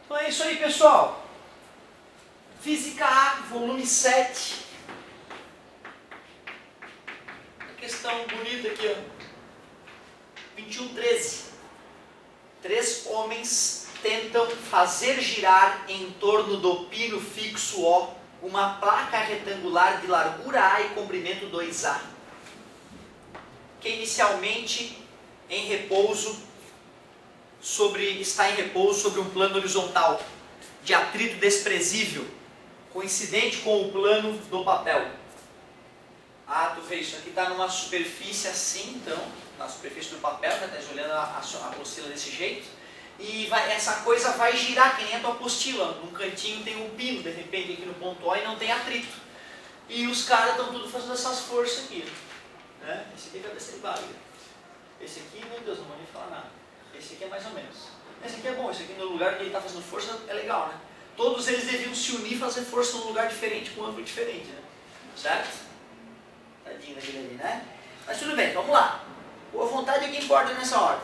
Então é isso aí, pessoal. Física A, volume 7. Uma questão bonita aqui, ó. 21:13. 3 homens tentam fazer girar em torno do pino fixo O uma placa retangular de largura A e comprimento 2A, que inicialmente está em repouso sobre um plano horizontal de atrito desprezível, coincidente com o plano do papel. Ah, tu vê, isso aqui está numa superfície assim, então, na superfície do papel, né? Está olhando a apostila desse jeito, e essa coisa vai girar, que nem a tua apostila. Num cantinho tem um pino, de repente, aqui no ponto O, e não tem atrito. E os caras estão tudo fazendo essas forças aqui. Né? Esse aqui é cabeça de bagulho. Esse aqui, meu Deus, não vou nem falar nada. Esse aqui é mais ou menos. Esse aqui é bom, esse aqui no lugar que ele está fazendo força é legal, né? Todos eles deviam se unir e fazer força num lugar diferente, com um ângulo diferente, né? Certo? Tadinho daquele ali, né? Mas tudo bem, vamos lá. Boa vontade é que importa nessa hora.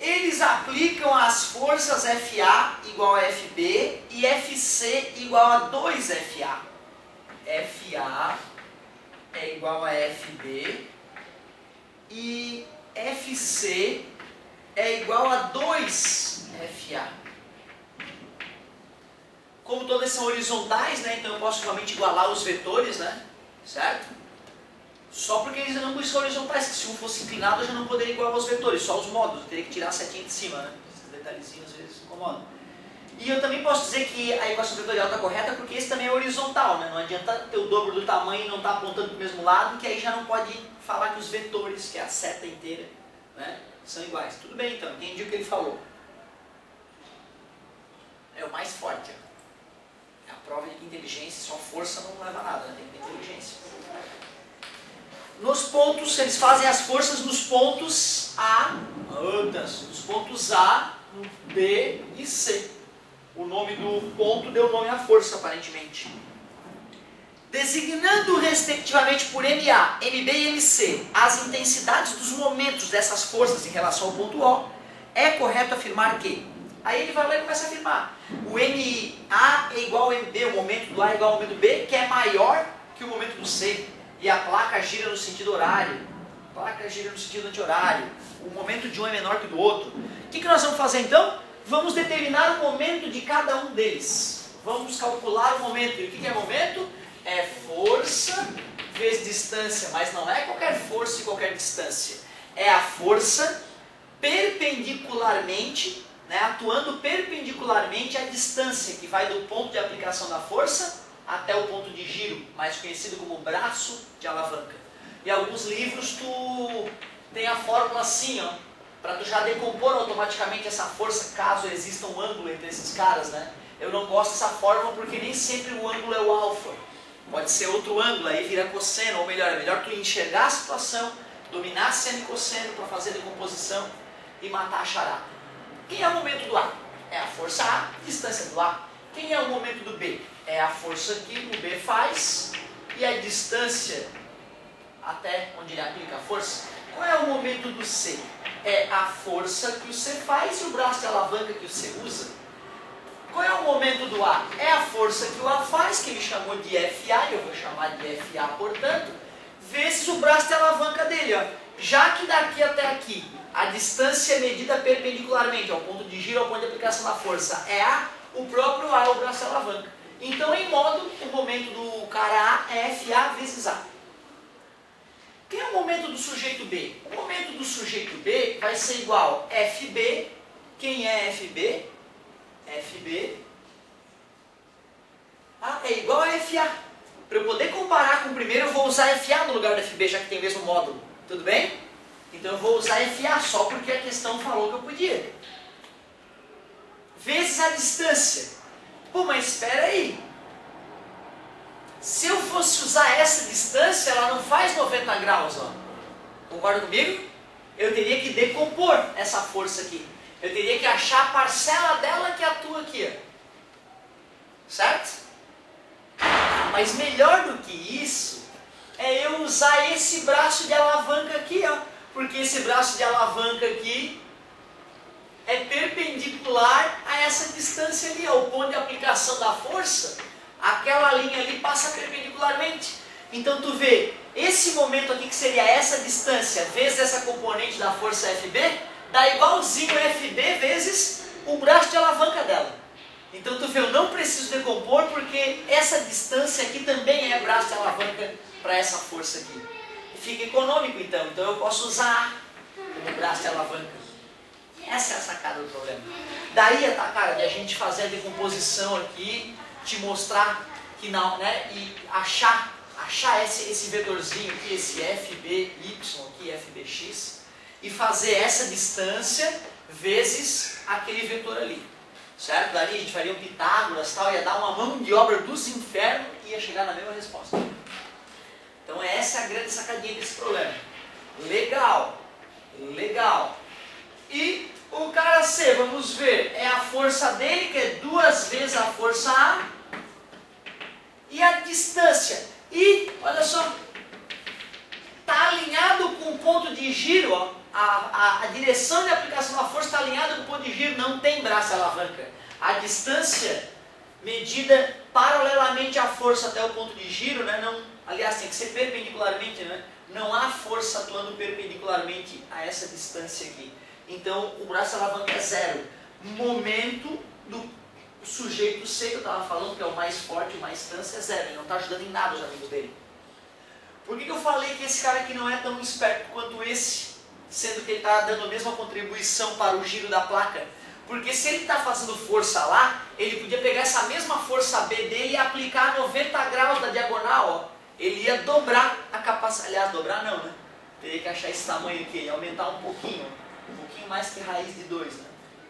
Eles aplicam as forças FA igual a FB e FC igual a 2FA. FA é igual a FB e FC é igual a 2FA. Como todas são horizontais, né, então eu posso realmente igualar os vetores, né, certo? Só porque eles não são horizontais, que se um fosse inclinado eu já não poderia igualar os vetores, só os módulos, eu teria que tirar a setinha de cima, né? Esses detalhezinhos às vezes incomodam. E eu também posso dizer que a equação vetorial está correta porque esse também é horizontal, né? Não adianta ter o dobro do tamanho e não estar apontando para o mesmo lado, que aí já não pode falar que os vetores, que é a seta inteira, né, são iguais. Tudo bem então, entendi o que ele falou. É o mais forte, ó. É a prova de que inteligência, só força não leva a nada, né? Tem que ter inteligência. Nos pontos, eles fazem as forças nos pontos A, nos pontos A, B e C. O nome do ponto deu nome à força, aparentemente. Designando respectivamente por MA, MB e MC as intensidades dos momentos dessas forças em relação ao ponto O, é correto afirmar que... Aí ele vai lá e começa a afirmar. O MA é igual ao MB, o momento do A é igual ao momento do B, que é maior que o momento do C. E a placa gira no sentido horário, a placa gira no sentido anti-horário, o momento de um é menor que o do outro. O que nós vamos fazer então? Vamos determinar o momento de cada um deles. Vamos calcular o momento. E o que é momento? É força vezes distância, mas não é qualquer força e qualquer distância. É a força perpendicularmente, né, atuando perpendicularmente à distância, que vai do ponto de aplicação da força até o ponto de giro, mais conhecido como braço de alavanca. Em alguns livros tu tem a fórmula assim, ó, para tu já decompor automaticamente essa força caso exista um ângulo entre esses caras, né? Eu não gosto dessa fórmula porque nem sempre o ângulo é o alfa. Pode ser outro ângulo, aí vira cosseno, ou melhor, é melhor tu enxergar a situação, dominar seno e cosseno para fazer a decomposição e matar a charada. Quem é o momento do A? É a força A, distância do A. Quem é o momento do B? É a força que o B faz e a distância até onde ele aplica a força. Qual é o momento do C? É a força que o C faz e o braço de alavanca que o C usa. Qual é o momento do A? É a força que o A faz, que ele chamou de FA, eu vou chamar de FA, portanto, vezes o braço de alavanca dele. Ó. Já que daqui até aqui a distância é medida perpendicularmente ao ponto de giro, ao ponto de aplicação da força, é A, o próprio A é o braço de alavanca. Então, em modo, o momento do cara A é FA vezes A. Quem é o momento do sujeito B? O momento do sujeito B vai ser igual a FB. Quem é FB? FB é igual a FA. Para eu poder comparar com o primeiro, eu vou usar FA no lugar do FB, já que tem o mesmo módulo. Tudo bem? Então eu vou usar FA só porque a questão falou que eu podia. Vezes a distância. Pô, mas espera aí. Se eu fosse usar essa distância, ela não faz 90 graus, ó. Concorda comigo? Eu teria que decompor essa força aqui. Eu teria que achar a parcela dela que atua aqui, ó. Certo? Mas melhor do que isso, é eu usar esse braço de alavanca aqui, ó. Porque esse braço de alavanca aqui é perpendicular a a essa distância ali, ao ponto de aplicação da força, aquela linha ali passa perpendicularmente. Então tu vê, esse momento aqui que seria essa distância vezes essa componente da força FB, dá igualzinho FB vezes o braço de alavanca dela. Então tu vê, eu não preciso decompor porque essa distância aqui também é braço de alavanca para essa força aqui. E fica econômico então eu posso usar como braço de alavanca. E essa é a sacada do problema. Daí, cara, de a gente fazer a decomposição aqui, te mostrar que não, né, e achar esse vetorzinho aqui, esse FBY aqui, FBX, e fazer essa distância vezes aquele vetor ali, certo? Daí a gente faria um Pitágoras, tal, ia dar uma mão de obra dos infernos e ia chegar na mesma resposta. Então essa é a grande sacadinha desse problema. Legal, legal. E o cara C, vamos ver, é a força dele, que é 2 vezes a força A, e a distância. E, olha só, está alinhado com o ponto de giro, ó, a direção de aplicação da força está alinhada com o ponto de giro, não tem braço alavanca. A distância medida paralelamente à força até o ponto de giro, né, não, aliás, tem que ser perpendicularmente, né, não há força atuando perpendicularmente a essa distância aqui. Então, o braço alavanca é 0. Momento do sujeito C, que eu estava falando, que é o mais forte, o mais distância, é 0. Ele não está ajudando em nada os amigos dele. Por que eu falei que esse cara aqui não é tão esperto quanto esse, sendo que ele está dando a mesma contribuição para o giro da placa? Porque se ele está fazendo força lá, ele podia pegar essa mesma força B dele e aplicar 90 graus da diagonal, ó. Ele ia dobrar a capacidade. Aliás, dobrar não, né? Teria que achar esse tamanho aqui, ia aumentar um pouquinho mais que raiz de 2, né?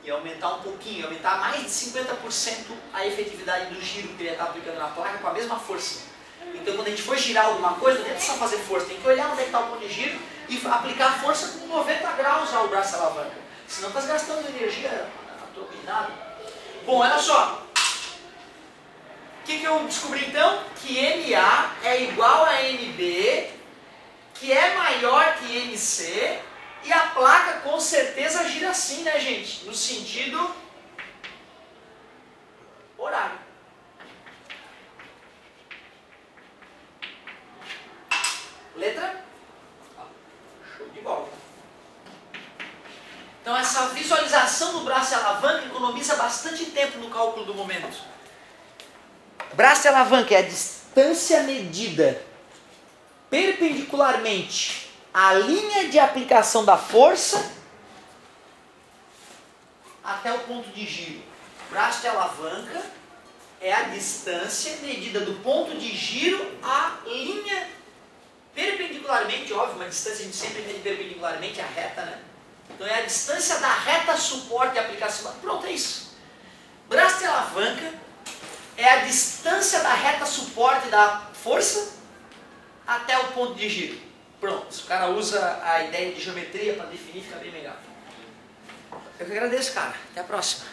Ia aumentar um pouquinho, ia aumentar mais de 50% a efetividade do giro que ele ia estar aplicando na placa com a mesma força. Então quando a gente for girar alguma coisa, não tem só fazer força, tem que olhar onde é que está o ponto de giro e aplicar a força com 90 graus ao braço alavanca. Senão está gastando energia a troco de nada. Bom, olha só. O que eu descobri então? Que MA é igual a MB, que é maior que MC, e a placa com certeza gira assim, né, gente? No sentido horário. Letra? Show de bola. Então essa visualização do braço de alavanca economiza bastante tempo no cálculo do momento. Braço de alavanca é a distância medida perpendicularmente à linha de aplicação da força até o ponto de giro. Braço de alavanca é a distância medida do ponto de giro à linha perpendicularmente, óbvio, uma distância a gente sempre mede perpendicularmente à reta, né? Então é a distância da reta suporte e aplicação. Pronto, é isso. Braço de alavanca é a distância da reta suporte da força até o ponto de giro. Pronto, o cara usa a ideia de geometria para definir, fica bem legal. Eu que agradeço, cara. Até a próxima.